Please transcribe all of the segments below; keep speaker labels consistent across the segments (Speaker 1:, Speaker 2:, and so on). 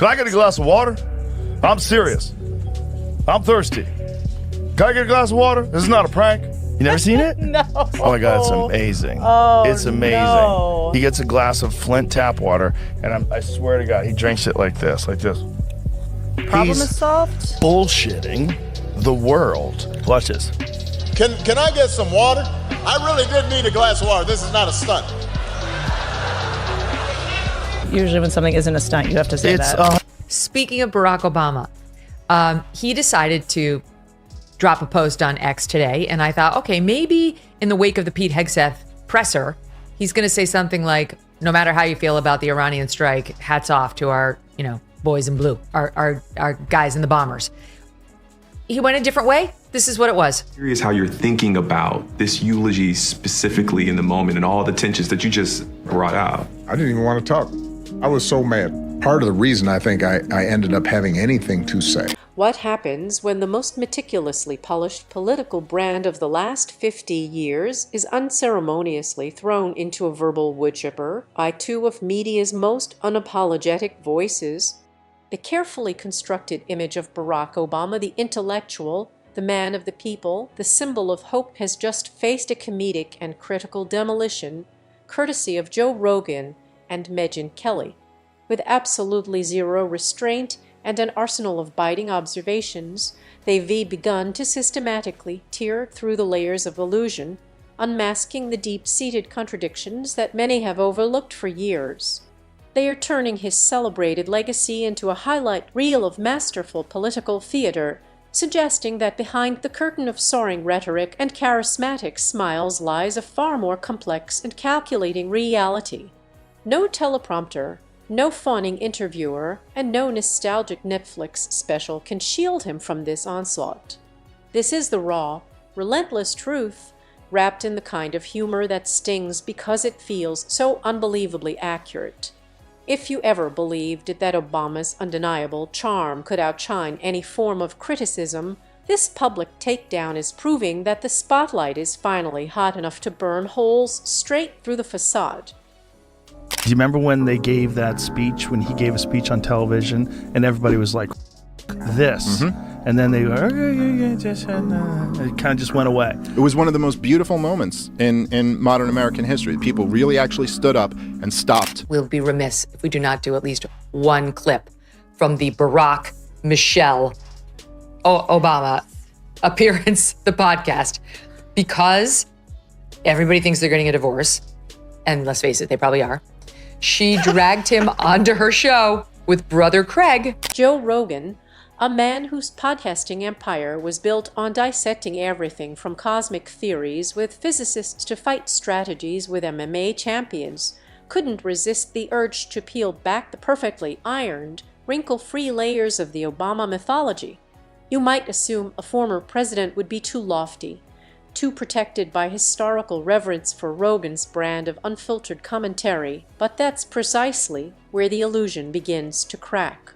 Speaker 1: Can I get a glass of water? I'm serious. I'm thirsty. Can I get a glass of water? This is not a prank. You never seen it?
Speaker 2: No.
Speaker 1: Oh my God, it's amazing.
Speaker 2: Oh,
Speaker 1: it's amazing.
Speaker 2: No.
Speaker 1: He gets a glass of Flint tap water, and I swear to God, he drinks it like this.
Speaker 2: Problem
Speaker 1: He's
Speaker 2: is solved?
Speaker 1: bullshitting the world. Watch this.
Speaker 3: Can I get some water? I really did need a glass of water. This is not a stunt.
Speaker 2: Usually when something isn't a stunt, you have to say that.
Speaker 4: Speaking of Barack Obama, he decided to drop a post on X today, and I thought, okay, maybe in the wake of the Pete Hegseth presser, he's going to say something like, no matter how you feel about the Iranian strike, hats off to our, boys in blue, our guys in the bombers. He went a different way. This is what it was.
Speaker 5: Curious how you're thinking about this eulogy specifically in the moment and all the tensions that you just brought out.
Speaker 6: I didn't even want to talk. I was so mad. Part of the reason I think I ended up having anything to say.
Speaker 7: What happens when the most meticulously polished political brand of the last 50 years is unceremoniously thrown into a verbal woodchipper by two of media's most unapologetic voices? The carefully constructed image of Barack Obama, the intellectual, the man of the people, the symbol of hope, has just faced a comedic and critical demolition, courtesy of Joe Rogan and Megyn Kelly. With absolutely zero restraint and an arsenal of biting observations, they've begun to systematically tear through the layers of illusion, unmasking the deep-seated contradictions that many have overlooked for years. They are turning his celebrated legacy into a highlight reel of masterful political theater, suggesting that behind the curtain of soaring rhetoric and charismatic smiles lies a far more complex and calculating reality. No teleprompter, no fawning interviewer, and no nostalgic Netflix special can shield him from this onslaught. This is the raw, relentless truth, wrapped in the kind of humor that stings because it feels so unbelievably accurate. If you ever believed that Obama's undeniable charm could outshine any form of criticism, this public takedown is proving that the spotlight is finally hot enough to burn holes straight through the facade.
Speaker 1: Do you remember when they gave that speech, when he gave a speech on television, and everybody was like, this? Mm-hmm. And then they go, it kind of just went away.
Speaker 8: It was one of the most beautiful moments in modern American history. People really actually stood up and stopped.
Speaker 4: We'll be remiss if we do not do at least one clip from the Barack Michelle Obama appearance, the podcast, because everybody thinks they're getting a divorce, and let's face it, they probably are. She dragged him onto her show with brother Craig.
Speaker 7: Joe Rogan, a man whose podcasting empire was built on dissecting everything from cosmic theories with physicists to fight strategies with MMA champions, couldn't resist the urge to peel back the perfectly ironed, wrinkle-free layers of the Obama mythology. You might assume a former president would be too lofty, too protected by historical reverence for Rogan's brand of unfiltered commentary, but that's precisely where the illusion begins to crack.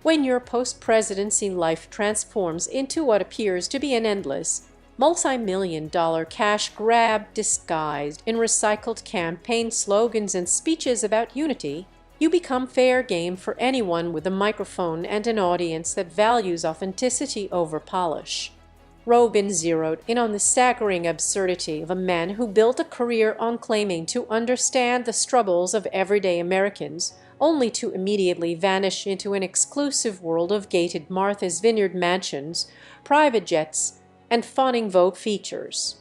Speaker 7: When your post-presidency life transforms into what appears to be an endless, multi-million-dollar cash grab disguised in recycled campaign slogans and speeches about unity, you become fair game for anyone with a microphone and an audience that values authenticity over polish. Rogan zeroed in on the staggering absurdity of a man who built a career on claiming to understand the struggles of everyday Americans, only to immediately vanish into an exclusive world of gated Martha's Vineyard mansions, private jets, and fawning Vogue features.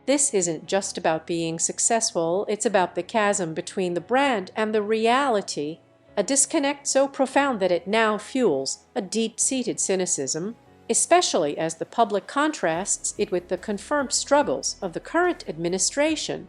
Speaker 7: This isn't just about being successful, it's about the chasm between the brand and the reality, a disconnect so profound that it now fuels a deep-seated cynicism, especially as the public contrasts it with the confirmed struggles of the current administration.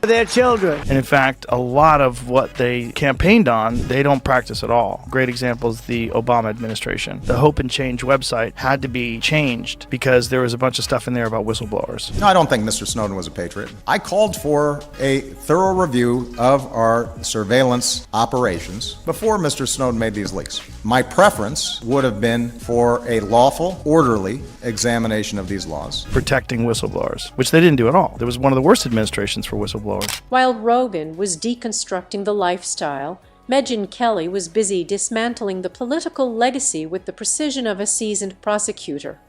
Speaker 9: Their children.
Speaker 1: And in fact, a lot of what they campaigned on, they don't practice at all. Great example is the Obama administration. The Hope and Change website had to be changed because there was a bunch of stuff in there about whistleblowers.
Speaker 10: No, I don't think Mr. Snowden was a patriot. I called for a thorough review of our surveillance operations before Mr. Snowden made these leaks. My preference would have been for a lawful, orderly examination of these laws.
Speaker 1: Protecting whistleblowers, which they didn't do at all. There was one of the worst administrations for whistleblowers.
Speaker 7: While Rogan was deconstructing the lifestyle, Megyn Kelly was busy dismantling the political legacy with the precision of a seasoned prosecutor.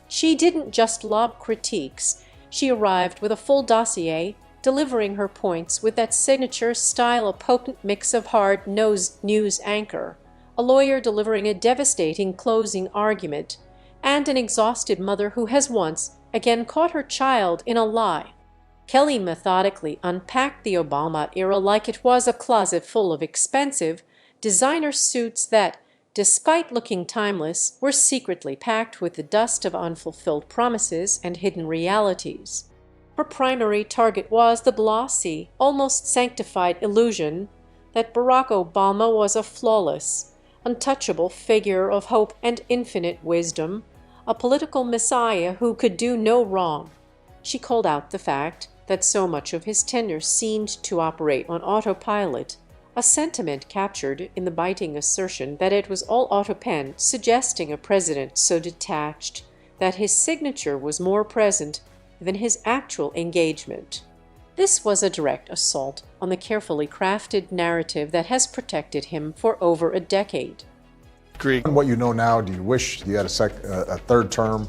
Speaker 7: She didn't just lob critiques, she arrived with a full dossier, delivering her points with that signature style, a potent mix of hard-nosed news anchor, a lawyer delivering a devastating closing argument, and an exhausted mother who has once again caught her child in a lie. Kelly methodically unpacked the Obama era like it was a closet full of expensive, designer suits that, despite looking timeless, were secretly packed with the dust of unfulfilled promises and hidden realities. Her primary target was the glossy, almost sanctified illusion that Barack Obama was a flawless, untouchable figure of hope and infinite wisdom, a political messiah who could do no wrong. She called out the fact that so much of his tenure seemed to operate on autopilot, a sentiment captured in the biting assertion that it was all autopen, suggesting a president so detached that his signature was more present than his actual engagement. This was a direct assault on the carefully crafted narrative that has protected him for over a decade.
Speaker 6: What you know now, do you wish you had a third term?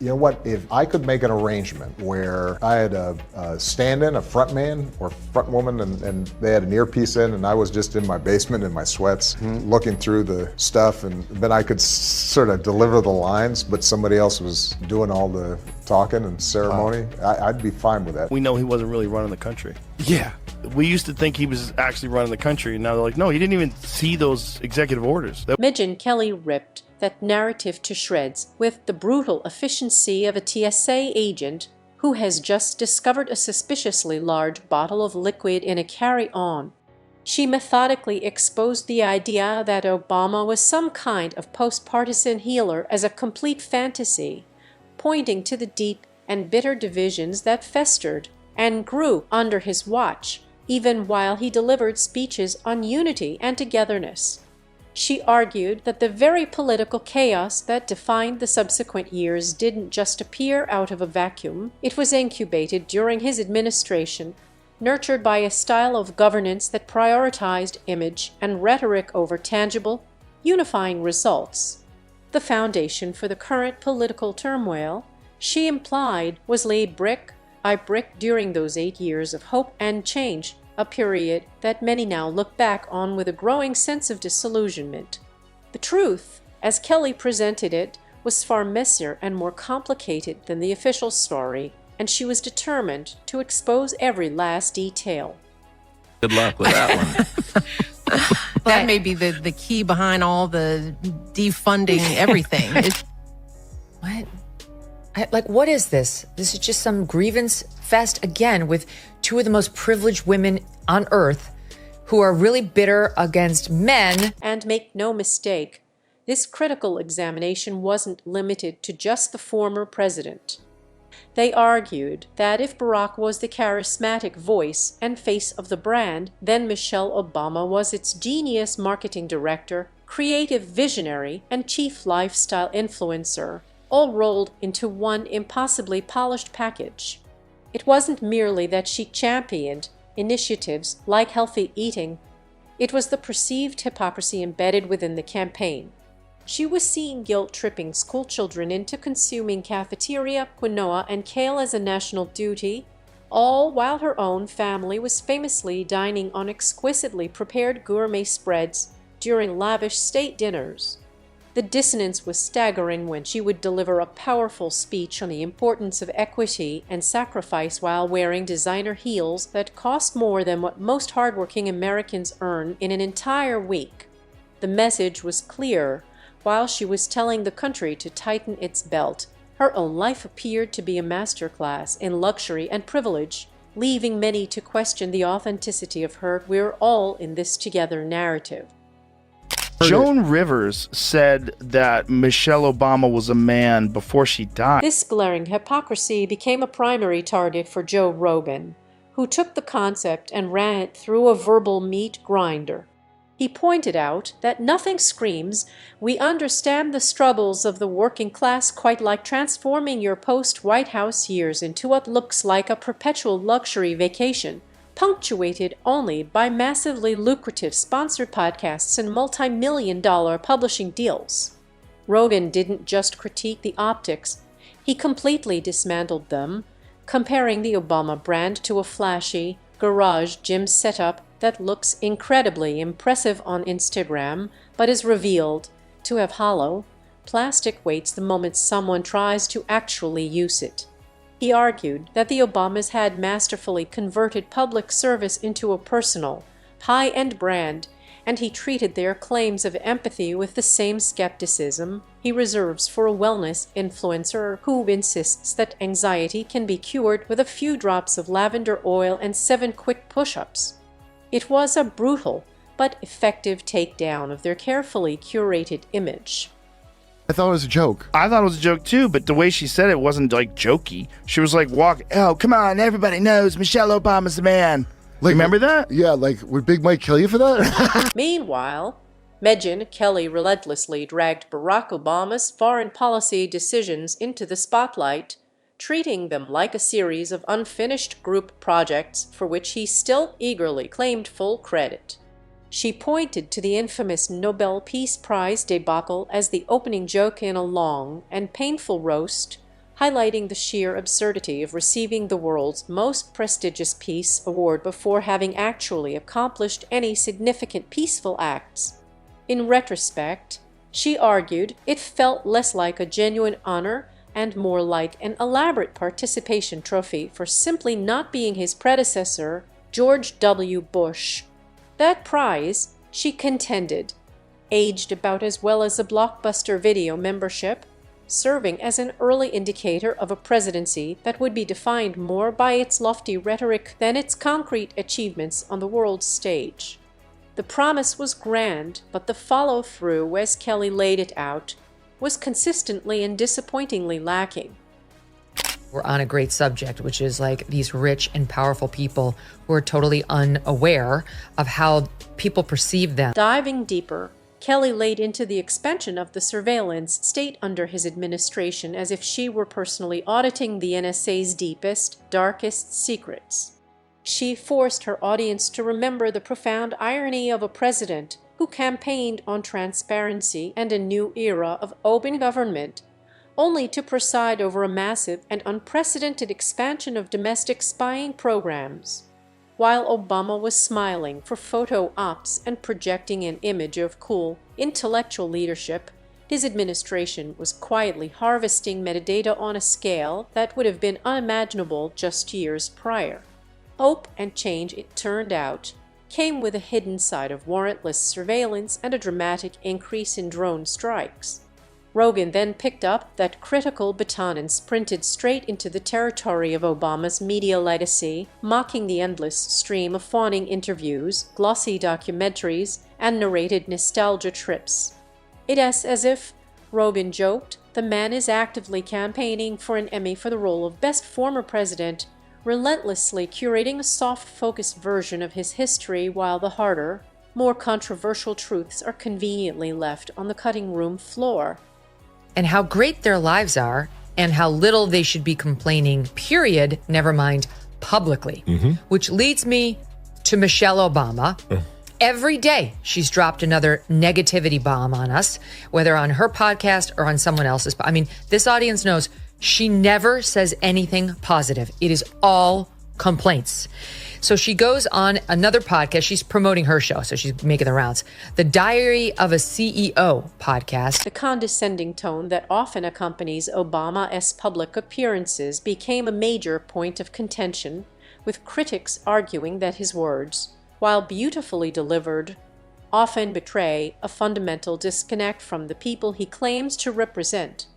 Speaker 6: You know what, if I could make an arrangement where I had a stand-in, a front man or front woman, and they had an earpiece in, and I was just in my basement in my sweats looking through the stuff, and then I could sort of deliver the lines, but somebody else was doing all the talking and ceremony, I'd be fine with that.
Speaker 1: We know he wasn't really running the country.
Speaker 8: Yeah.
Speaker 1: We used to think he was actually running the country, and now they're like, no, he didn't even see those executive orders.
Speaker 7: Megyn Kelly ripped that narrative to shreds with the brutal efficiency of a TSA agent who has just discovered a suspiciously large bottle of liquid in a carry-on. She methodically exposed the idea that Obama was some kind of post-partisan healer as a complete fantasy, pointing to the deep and bitter divisions that festered and grew under his watch, even while he delivered speeches on unity and togetherness. She argued that the very political chaos that defined the subsequent years didn't just appear out of a vacuum, it was incubated during his administration, nurtured by a style of governance that prioritized image and rhetoric over tangible, unifying results. The foundation for the current political turmoil, she implied, was laid brick by brick during those 8 years of hope and change, a period that many now look back on with a growing sense of disillusionment. The truth, as Kelly presented it, was far messier and more complicated than the official story, and she was determined to expose every last detail.
Speaker 11: Good luck with that one.
Speaker 12: That may be the key behind all the defunding everything.
Speaker 4: What? What is this? This is just some grievance fest again with two of the most privileged women on earth who are really bitter against men.
Speaker 7: And make no mistake, this critical examination wasn't limited to just the former president. They argued that if Barack was the charismatic voice and face of the brand, then Michelle Obama was its genius marketing director, creative visionary, and chief lifestyle influencer, all rolled into one impossibly polished package. It wasn't merely that she championed initiatives like healthy eating, it was the perceived hypocrisy embedded within the campaign. She was seen guilt-tripping schoolchildren into consuming cafeteria, quinoa, and kale as a national duty, all while her own family was famously dining on exquisitely prepared gourmet spreads during lavish state dinners. The dissonance was staggering when she would deliver a powerful speech on the importance of equity and sacrifice while wearing designer heels that cost more than what most hardworking Americans earn in an entire week. The message was clear. While she was telling the country to tighten its belt, her own life appeared to be a masterclass in luxury and privilege, leaving many to question the authenticity of her "we're all in this together" narrative.
Speaker 1: Joan Rivers said that Michelle Obama was a man before she died.
Speaker 7: This glaring hypocrisy became a primary target for Joe Rogan, who took the concept and ran it through a verbal meat grinder. He pointed out that nothing screams, "We understand the struggles of the working class," quite like transforming your post-White House years into what looks like a perpetual luxury vacation, punctuated only by massively lucrative sponsored podcasts and multi-million-dollar publishing deals. Rogan didn't just critique the optics, he completely dismantled them, comparing the Obama brand to a flashy garage gym setup that looks incredibly impressive on Instagram, but is revealed to have hollow, plastic weights the moment someone tries to actually use it. He argued that the Obamas had masterfully converted public service into a personal, high-end brand, and he treated their claims of empathy with the same skepticism he reserves for a wellness influencer who insists that anxiety can be cured with a few drops of lavender oil and 7 quick push-ups. It was a brutal but effective takedown of their carefully curated image.
Speaker 8: I thought it was a joke.
Speaker 1: I thought it was a joke too, but the way she said it wasn't like jokey. She was like, oh, come on, everybody knows Michelle Obama's the man. Like, remember that?
Speaker 8: Yeah, like, would Big Mike kill you for that?
Speaker 7: Meanwhile, Megyn Kelly relentlessly dragged Barack Obama's foreign policy decisions into the spotlight, treating them like a series of unfinished group projects for which he still eagerly claimed full credit. She pointed to the infamous Nobel Peace Prize debacle as the opening joke in a long and painful roast, highlighting the sheer absurdity of receiving the world's most prestigious peace award before having actually accomplished any significant peaceful acts. In retrospect, she argued it felt less like a genuine honor and more like an elaborate participation trophy for simply not being his predecessor, George W. Bush. That prize, she contended, aged about as well as a Blockbuster Video membership, serving as an early indicator of a presidency that would be defined more by its lofty rhetoric than its concrete achievements on the world stage. The promise was grand, but the follow-through, as Kelly laid it out, was consistently and disappointingly lacking.
Speaker 4: We're on a great subject, which is like these rich and powerful people who are totally unaware of how people perceive them.
Speaker 7: Diving deeper, Kelly laid into the expansion of the surveillance state under his administration as if she were personally auditing the NSA's deepest, darkest secrets. She forced her audience to remember the profound irony of a president who campaigned on transparency and a new era of open government, only to preside over a massive and unprecedented expansion of domestic spying programs. While Obama was smiling for photo ops and projecting an image of cool, intellectual leadership, his administration was quietly harvesting metadata on a scale that would have been unimaginable just years prior. Hope and change, it turned out, came with a hidden side of warrantless surveillance and a dramatic increase in drone strikes. Rogan then picked up that critical baton and sprinted straight into the territory of Obama's media legacy, mocking the endless stream of fawning interviews, glossy documentaries, and narrated nostalgia trips. It is as if, Rogan joked, the man is actively campaigning for an Emmy for the role of Best Former President, relentlessly curating a soft-focused version of his history while the harder, more controversial truths are conveniently left on the cutting room floor.
Speaker 4: And how great their lives are and how little they should be complaining, period, never mind publicly. Which leads me to Michelle Obama. Every day she's dropped another negativity bomb on us, whether on her podcast or on someone else's. I mean, this audience knows she never says anything positive. It is all complaints. So she goes on another podcast. She's promoting her show, so she's making the rounds. The Diary of a CEO podcast.
Speaker 7: The condescending tone that often accompanies Obama's public appearances became a major point of contention, with critics arguing that his words, while beautifully delivered, often betray a fundamental disconnect from the people he claims to represent.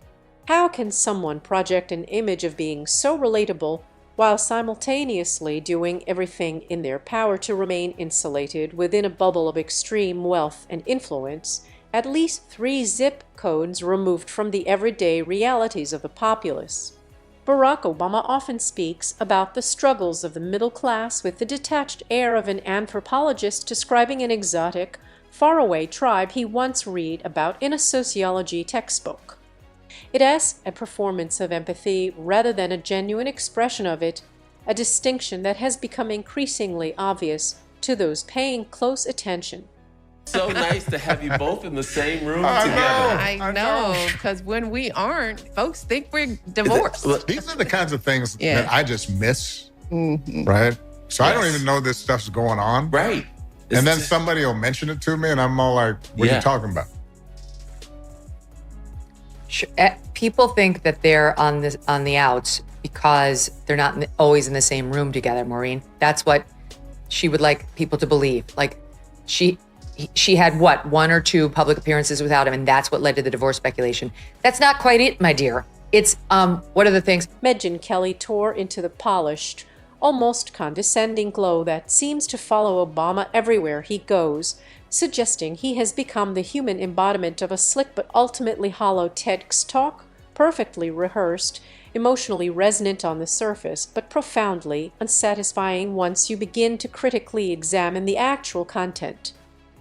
Speaker 7: How can someone project an image of being so relatable while simultaneously doing everything in their power to remain insulated within a bubble of extreme wealth and influence, at least 3 zip codes removed from the everyday realities of the populace? Barack Obama often speaks about the struggles of the middle class with the detached air of an anthropologist describing an exotic, faraway tribe he once read about in a sociology textbook. It is a performance of empathy rather than a genuine expression of it, a distinction that has become increasingly obvious to those paying close attention.
Speaker 11: So nice to have you both in the same room
Speaker 12: I
Speaker 11: together.
Speaker 12: know, because when we aren't, folks think we're divorced.
Speaker 13: These are the kinds of things
Speaker 12: Yeah.
Speaker 13: that I just miss, right? So I don't even know this stuff's going on.
Speaker 11: Right.
Speaker 13: And then somebody will mention it to me, and I'm all like, what are you talking about?
Speaker 4: People think that they're on the outs because they're not always in the same room together, Maureen. That's what she would like people to believe. Like she had what, 1 or 2 public appearances without him, and that's what led to the divorce speculation. That's not quite it, my dear. It's what are the things?
Speaker 7: Megyn Kelly tore into the polished, almost condescending glow that seems to follow Obama everywhere he goes, suggesting he has become the human embodiment of a slick but ultimately hollow TEDx talk, perfectly rehearsed, emotionally resonant on the surface, but profoundly unsatisfying once you begin to critically examine the actual content.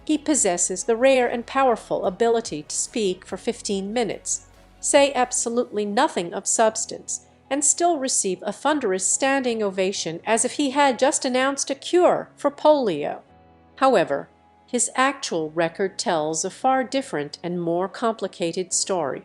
Speaker 7: He possesses the rare and powerful ability to speak for 15 minutes, say absolutely nothing of substance, and still receive a thunderous standing ovation as if he had just announced a cure for polio. However, his actual record tells a far different and more complicated story.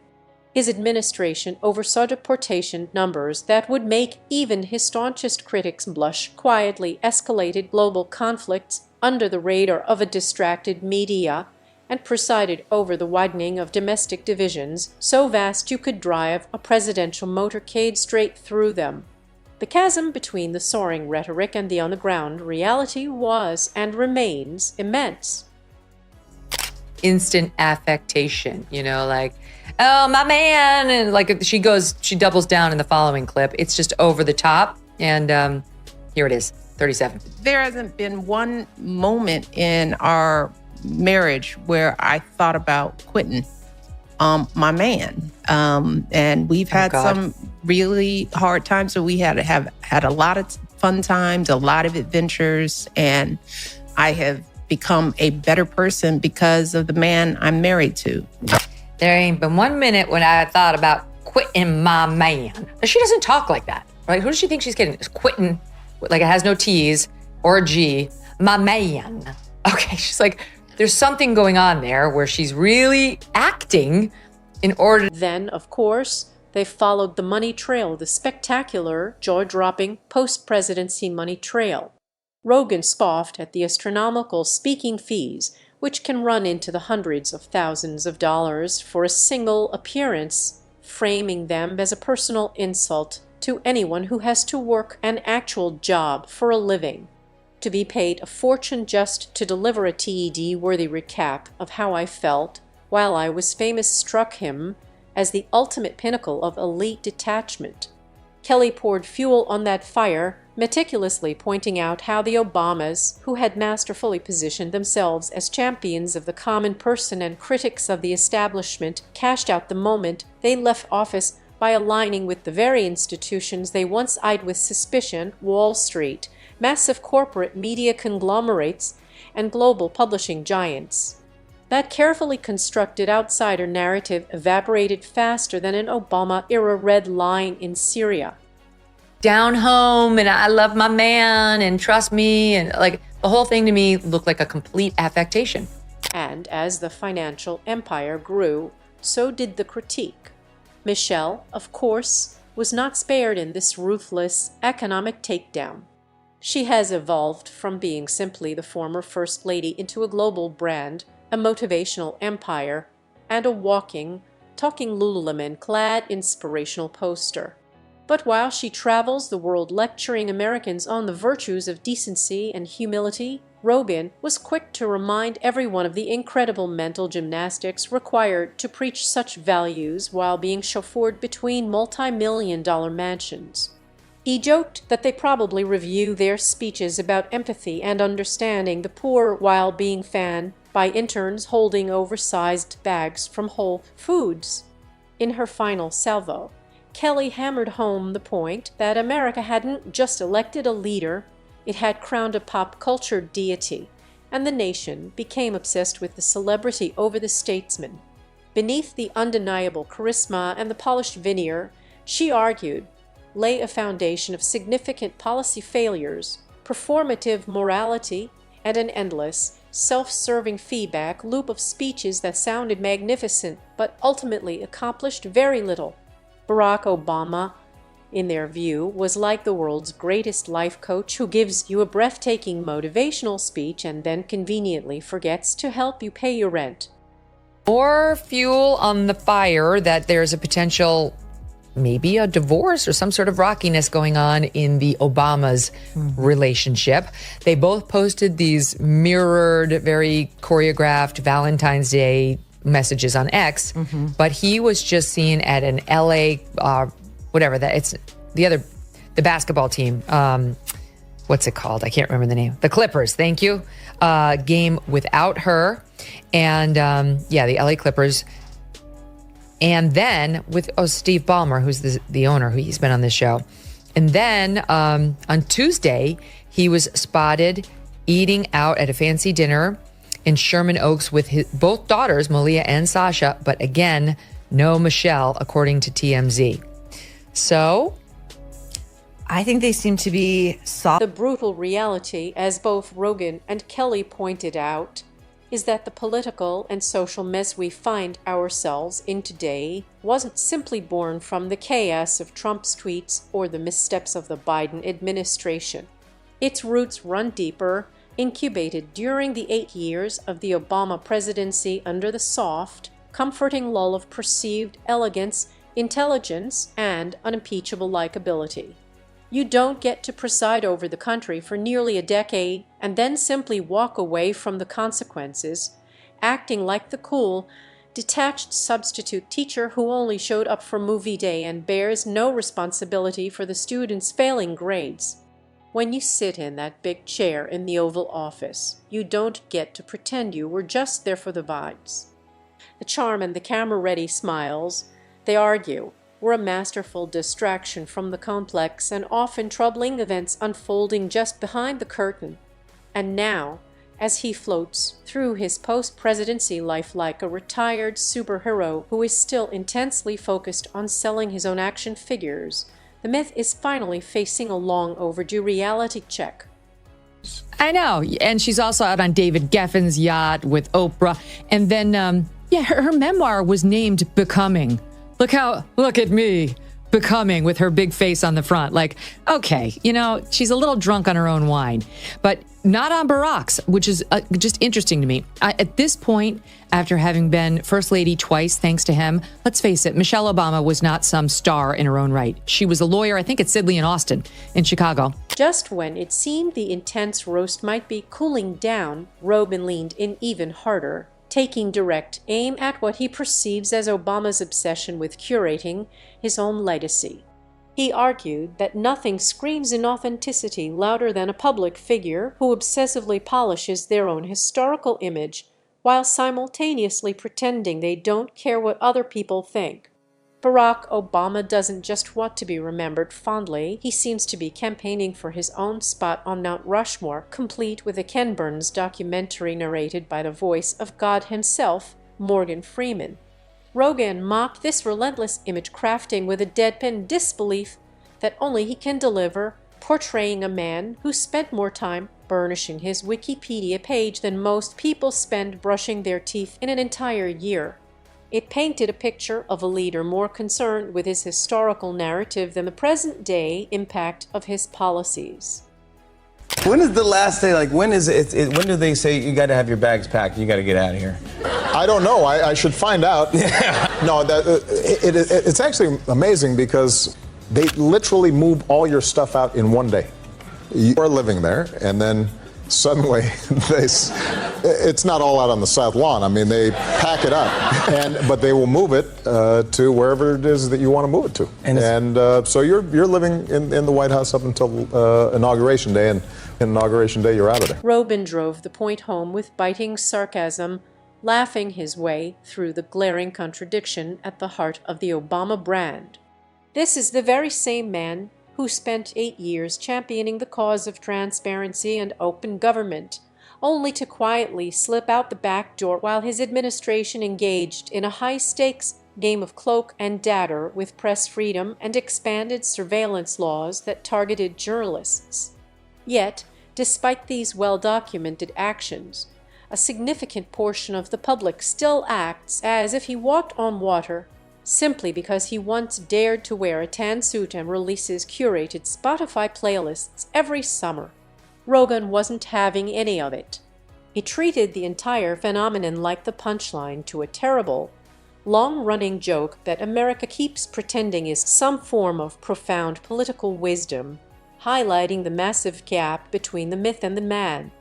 Speaker 7: His administration oversaw deportation numbers that would make even his staunchest critics blush, quietly escalated global conflicts under the radar of a distracted media, and presided over the widening of domestic divisions so vast you could drive a presidential motorcade straight through them. The chasm between the soaring rhetoric and the on-the-ground reality was and remains immense.
Speaker 4: Instant affectation, like, oh, my man, and like she doubles down in the following clip. It's just over the top, and here it is, 37.
Speaker 12: There hasn't been one moment in our marriage where I thought about quitting my man. And we've had some really hard times, so we have had a lot of fun times, a lot of adventures, and I have become a better person because of the man I'm married to.
Speaker 4: There ain't been 1 minute when I thought about quitting my man. She doesn't talk like that, right? Who does she think she's kidding? It's quitting, like it has no T's or a G. My man. Okay, she's like, there's something going on there where she's really acting in order.
Speaker 7: Then, of course, they followed the money trail, the spectacular, jaw-dropping post-presidency money trail. Rogan scoffed at the astronomical speaking fees, which can run into the hundreds of thousands of dollars for a single appearance, framing them as a personal insult to anyone who has to work an actual job for a living. To be paid a fortune just to deliver a TED-worthy recap of how I felt while I was famous struck him as the ultimate pinnacle of elite detachment. Kelly poured fuel on that fire, meticulously pointing out how the Obamas, who had masterfully positioned themselves as champions of the common person and critics of the establishment, cashed out the moment they left office by aligning with the very institutions they once eyed with suspicion: Wall Street, massive corporate media conglomerates, and global publishing giants. That carefully constructed outsider narrative evaporated faster than an Obama-era red line in Syria.
Speaker 4: Down home, and I love my man, and trust me, and like the whole thing to me looked like a complete affectation.
Speaker 7: And as the financial empire grew, so did the critique. Michelle, of course, was not spared in this ruthless economic takedown. She has evolved from being simply the former First Lady into a global brand, a motivational empire, and a walking, talking Lululemon-clad inspirational poster. But while she travels the world lecturing Americans on the virtues of decency and humility, Rogan was quick to remind everyone of the incredible mental gymnastics required to preach such values while being chauffeured between multi-million-dollar mansions. He joked that they probably review their speeches about empathy and understanding the poor while being fanned by interns holding oversized bags from Whole Foods. In her final salvo, Kelly hammered home the point that America hadn't just elected a leader, it had crowned a pop culture deity, and the nation became obsessed with the celebrity over the statesman. Beneath the undeniable charisma and the polished veneer, she argued, lay a foundation of significant policy failures, performative morality, and an endless, self-serving feedback loop of speeches that sounded magnificent but ultimately accomplished very little. Barack Obama, in their view, was like the world's greatest life coach who gives you a breathtaking motivational speech and then conveniently forgets to help you pay your rent.
Speaker 4: More fuel on the fire that there's a potential, maybe a divorce or some sort of rockiness going on in the Obamas' relationship. They both posted these mirrored, very choreographed Valentine's Day messages on X, but he was just seen at an LA, the basketball team. What's it called? I can't remember the name. The Clippers, thank you. Game without her. And the LA Clippers. And then with Steve Ballmer, who's the owner, he's been on this show. And then on Tuesday, he was spotted eating out at a fancy dinner in Sherman Oaks with both daughters, Malia and Sasha, but again, no Michelle, according to TMZ. So
Speaker 2: I think they seem to be soft.
Speaker 7: The brutal reality, as both Rogan and Kelly pointed out, is that the political and social mess we find ourselves in today wasn't simply born from the chaos of Trump's tweets or the missteps of the Biden administration. Its roots run deeper, incubated during the 8 years of the Obama presidency under the soft, comforting lull of perceived elegance, intelligence, and unimpeachable likability. You don't get to preside over the country for nearly a decade and then simply walk away from the consequences, acting like the cool, detached substitute teacher who only showed up for movie day and bears no responsibility for the students' failing grades. When you sit in that big chair in the Oval Office, you don't get to pretend you were just there for the vibes. The charm and the camera-ready smiles, they argue, were a masterful distraction from the complex and often troubling events unfolding just behind the curtain. And now, as he floats through his post-presidency life like a retired superhero who is still intensely focused on selling his own action figures, the myth is finally facing a long overdue reality check.
Speaker 4: I know. And she's also out on David Geffen's yacht with Oprah. And then, her memoir was named Becoming. Look at me, Becoming, with her big face on the front. Like, okay, she's a little drunk on her own wine, but not on Barack's, which is just interesting to me. At this point, after having been First Lady twice, thanks to him, let's face it, Michelle Obama was not some star in her own right. She was a lawyer, I think, at Sidley and Austin in Chicago.
Speaker 7: Just when it seemed the intense roast might be cooling down, Rogan leaned in even harder, taking direct aim at what he perceives as Obama's obsession with curating his own legacy. He argued that nothing screams inauthenticity louder than a public figure who obsessively polishes their own historical image while simultaneously pretending they don't care what other people think. Barack Obama doesn't just want to be remembered fondly, he seems to be campaigning for his own spot on Mount Rushmore, complete with a Ken Burns documentary narrated by the voice of God himself, Morgan Freeman. Rogan mocked this relentless image crafting with a deadpan disbelief that only he can deliver, portraying a man who spent more time burnishing his Wikipedia page than most people spend brushing their teeth in an entire year. It painted a picture of a leader more concerned with his historical narrative than the present-day impact of his policies.
Speaker 14: When is the last day? Like, when is it? When do they say you got to have your bags packed? You got to get out of here.
Speaker 6: I don't know. I should find out. No, it's actually amazing because they literally move all your stuff out in one day. You are living there, and then suddenly it's not all out on the south lawn. I mean, they pack it up, but they will move it to wherever it is that you want to move it to. And so you're living in the White House up until Inauguration Day, and Inauguration Day you're out of there.
Speaker 7: Rogan drove the point home with biting sarcasm, laughing his way through the glaring contradiction at the heart of the Obama brand. This is the very same man who spent 8 years championing the cause of transparency and open government, only to quietly slip out the back door while his administration engaged in a high-stakes game of cloak and dagger with press freedom and expanded surveillance laws that targeted journalists. Yet, despite these well-documented actions, a significant portion of the public still acts as if he walked on water simply because he once dared to wear a tan suit and releases curated Spotify playlists every summer. Rogan wasn't having any of it. He treated the entire phenomenon like the punchline to a terrible, long-running joke that America keeps pretending is some form of profound political wisdom, highlighting the massive gap between the myth and the man.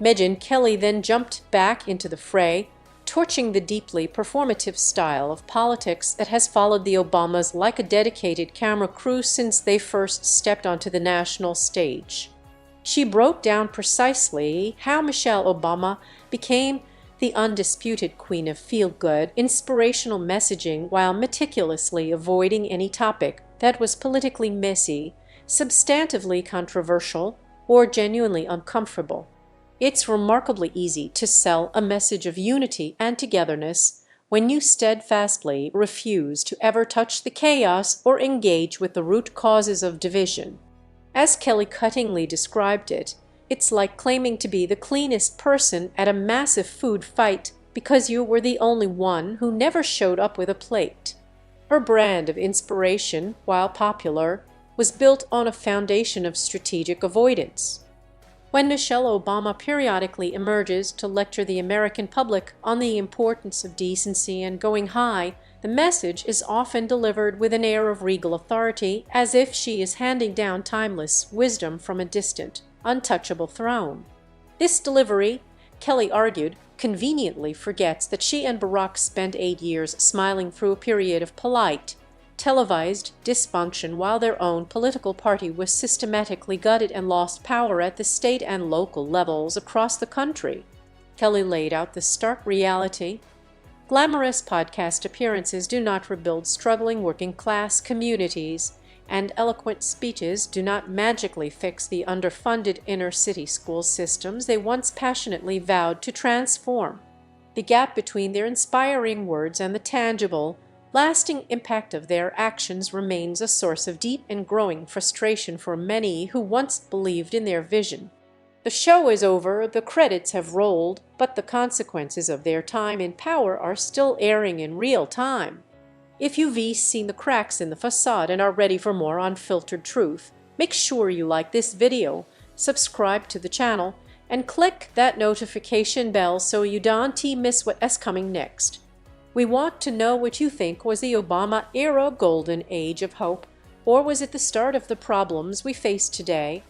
Speaker 7: Megyn Kelly then jumped back into the fray, torching the deeply performative style of politics that has followed the Obamas like a dedicated camera crew since they first stepped onto the national stage. She broke down precisely how Michelle Obama became the undisputed queen of feel-good, inspirational messaging while meticulously avoiding any topic that was politically messy, substantively controversial, or genuinely uncomfortable. It's remarkably easy to sell a message of unity and togetherness when you steadfastly refuse to ever touch the chaos or engage with the root causes of division. As Kelly cuttingly described it, it's like claiming to be the cleanest person at a massive food fight because you were the only one who never showed up with a plate. Her brand of inspiration, while popular, was built on a foundation of strategic avoidance. When Michelle Obama periodically emerges to lecture the American public on the importance of decency and going high, the message is often delivered with an air of regal authority, as if she is handing down timeless wisdom from a distant, untouchable throne. This delivery, Kelly argued, conveniently forgets that she and Barack spent 8 years smiling through a period of polite, televised dysfunction while their own political party was systematically gutted and lost power at the state and local levels across the country. Kelly laid out the stark reality. Glamorous podcast appearances do not rebuild struggling working-class communities, and eloquent speeches do not magically fix the underfunded inner-city school systems they once passionately vowed to transform. The gap between their inspiring words and the tangible, lasting impact of their actions remains a source of deep and growing frustration for many who once believed in their vision. The show is over, the credits have rolled, but the consequences of their time in power are still airing in real time. If you've seen the cracks in the facade and are ready for more unfiltered truth, make sure you like this video, subscribe to the channel, and click that notification bell so you don't miss what's coming next. We want to know what you think. Was the Obama-era golden age of hope, or was it the start of the problems we face today?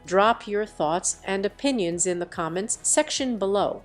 Speaker 7: Drop your thoughts and opinions in the comments section below.